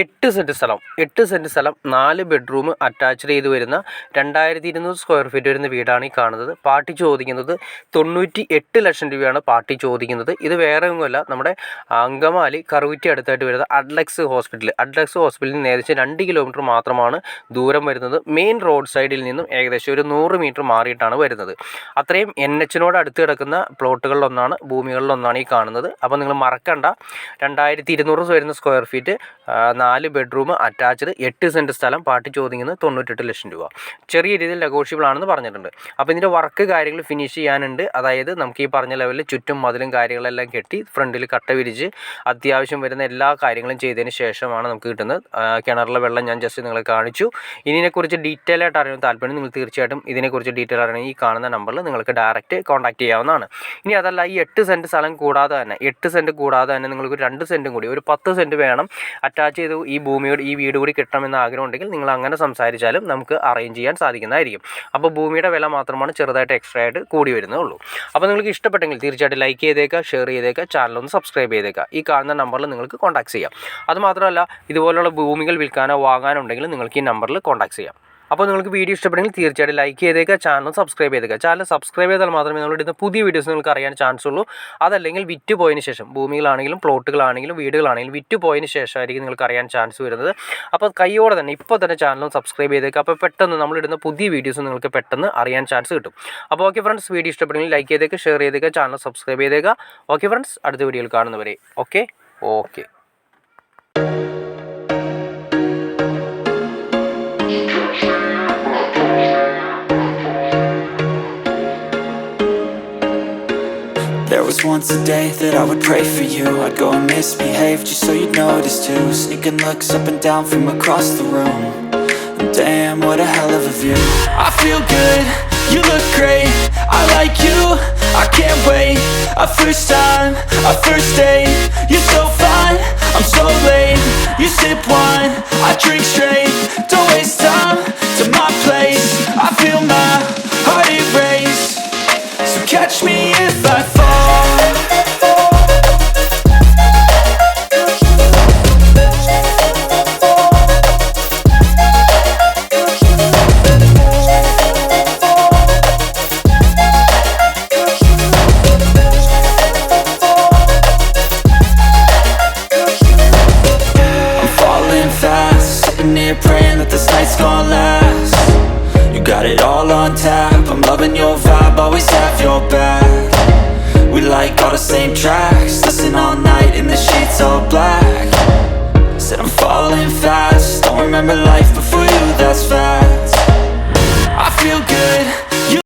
8 cent സ്ഥലം 4 bedroom attached ചെയ്ത് വരുന്ന 2200 സ്ക്വയർ ഫീറ്റ് വരുന്ന വീടാണ് ഈ കാണുന്നത്. പാർട്ടി ചോദിക്കുന്നത് 98 ലക്ഷം രൂപയാണ് പാർട്ടി ചോദിക്കുന്നത്. ഇത് വേറെ ഒന്നുമല്ല, നമ്മുടെ അങ്കമാലി കറുകുറ്റി അടുത്തായിട്ട് വരുന്ന അഡ്ലക്സ് ഹോസ്പിറ്റലിൽ നിന്ന് ഏകദേശം 2 കിലോമീറ്റർ മാത്രമാണ് ദൂരം വരുന്നത്. മെയിൻ റോഡ് സൈഡിൽ നിന്നും ഏകദേശം ഒരു 100 മീറ്റർ മാറിയിട്ടാണ് വരുന്നത്. അത്രയും NH-നോട് അടുത്ത് കിടക്കുന്ന പ്ലോട്ടുകളിലൊന്നാണ്, ഭൂമികളിലൊന്നാണ് ഈ കാണുന്നത്. അപ്പോൾ നിങ്ങൾ മറക്കണ്ട, 2200 വരുന്ന square feet 4 bedroom attached 8 cent സ്ഥലം പാർട്ടി ചോദിക്കുന്നത് 98 ലക്ഷം രൂപ. ചെറിയ രീതിയിൽ നെഗോഷ്യബിൾ ആണെന്ന് പറഞ്ഞിട്ടുണ്ട്. അപ്പോൾ ഇതിൻ്റെ വർക്ക് കാര്യങ്ങൾ ഫിനിഷ് ചെയ്യാനുണ്ട്. അതായത് നമുക്ക് ഈ പറഞ്ഞ ലെവലിൽ ചുറ്റും മതിലും കാര്യങ്ങളെല്ലാം കെട്ടി ഫ്രണ്ടിൽ കട്ട വിരിച്ച് അത്യാവശ്യം വരുന്ന എല്ലാ കാര്യങ്ങളും ചെയ്തതിന് ശേഷമാണ് നമുക്ക് കിട്ടുന്നത്. കിണറിലെ വെള്ളം ഞാൻ ജസ്റ്റ് നിങ്ങളെ കാണിച്ചു. ഇതിനെക്കുറിച്ച് ഡീറ്റെയിൽ ആയിട്ട് അറിയാൻ താല്പര്യം നിങ്ങൾ തീർച്ചയായിട്ടും ഇതിനെക്കുറിച്ച് ഡീറ്റെയിൽ അറിയണമെങ്കിൽ ഈ കാണുന്ന നമ്പറിൽ നിങ്ങൾക്ക് ഡയറക്റ്റ് കോൺടാക്ട് ചെയ്യാവുന്നതാണ്. ഇനി അതല്ല, ഈ 8 സെൻറ്റ് സ്ഥലം കൂടാതെ തന്നെ 8 സെൻറ്റ് കൂടാതെ തന്നെ നിങ്ങൾക്ക് 2 സെൻറ്റും കൂടി ഒരു 10 സെൻറ്റ് വേണം അറ്റാച്ച് ചെയ്ത് ഈ വീട് കൂടി കിട്ടണമെന്ന് ആഗ്രഹം ഉണ്ടെങ്കിൽ നിങ്ങൾ അങ്ങനെ സംസാരിച്ചാലും നമുക്ക് അറേഞ്ച് ചെയ്യാൻ സാധിക്കുന്നതായിരിക്കും. അപ്പോൾ ഭൂമിയുടെ വില മാത്രമാണ് ചെറുതായിട്ട് എക്സ്ട്രാ ആയിട്ട് കൂടി വരുന്നുള്ളൂ. അപ്പോൾ നിങ്ങൾക്ക് ഇഷ്ടപ്പെട്ടെങ്കിൽ തീർച്ചയായിട്ടും ലൈക്ക് ചെയ്തേക്കുക, ഷെയർ ചെയ്തേക്കുക, ചാനലൊന്ന് സബ്സ്ക്രൈബ് ചെയ്തേക്കുക. ഈ കാണുന്ന നമ്പറിൽ നിങ്ങൾക്ക് കോൺടാക്ട് ചെയ്യാം. അതുമാത്രമല്ല, ഇതുപോലുള്ള ഭൂമികൾ വിൽക്കാനോ വാങ്ങാനോ ഉണ്ടെങ്കിൽ നിങ്ങൾക്ക് ഈ നമ്പറിൽ കോൺടാക്ട് ചെയ്യാം. അപ്പോൾ നിങ്ങൾക്ക് വീഡിയോ ഇഷ്ടപ്പെട്ടെങ്കിൽ തീർച്ചയായിട്ടും ലൈക്ക് ചെയ്തേക്കുക, ചാനൽ സബ്സ്ക്രൈബ് ചെയ്തേക്കുക. ചാനൽ സബ്സ്ക്രൈബ് ചെയ്താൽ മാത്രമേ നമ്മളിടുന്ന പുതിയ വീഡിയോസ് നിങ്ങൾക്ക് അറിയാൻ ചാൻസ് ഉള്ളൂ. അതല്ലെങ്കിൽ വിറ്റ് പോയതിന് ശേഷം, ഭൂമികളാണെങ്കിലും പ്ലോട്ടുകളാണെങ്കിലും വീടുകളാണെങ്കിലും വിറ്റ് പോയതിന് ശേഷമായിരിക്കും നിങ്ങൾക്ക് അറിയാൻ ചാൻസ് വരുന്നത്. അപ്പോൾ കൈയോടെ തന്നെ ഇപ്പോൾ തന്നെ ചാനലും സബ്സ്ക്രൈബ് ചെയ്തേക്കുക. അപ്പോൾ പെട്ടെന്ന് നമ്മളിടുന്ന പുതിയ വീഡിയോസ് നിങ്ങൾക്ക് പെട്ടെന്ന് അറിയാൻ ചാൻസ് കിട്ടും. അപ്പോൾ ഓക്കെ ഫ്രണ്ട്സ്, വീഡിയോ ഇഷ്ടപ്പെട്ടെങ്കിൽ ലൈക്ക് ചെയ്തേക്കുക, ഷെയർ ചെയ്തേക്കുക, ചാനൽ സബ്സ്ക്രൈബ് ചെയ്തേക്കുക. ഓക്കെ ഫ്രണ്ട്സ്, അടുത്ത വീഡിയോയിൽ കാണുന്നവരെ okay. There was once a day that I would pray for you. I'd go and misbehave just so you'd notice too. Sneaking looks up and down from across the room. And damn, what a hell of a view. I feel good, you look great, I like you, I can't wait. A first time, a first date. You're so fine, I'm so late. You sip wine, I drink straight. Don't waste time to my place. I feel my heart erase. So catch me if I fall. Praying that this night's gonna last. You got it all on tap, I'm loving your vibe, always have your back. We like all the same tracks, listen all night in the sheets all black. Said I'm falling fast, don't remember life before you, that's facts.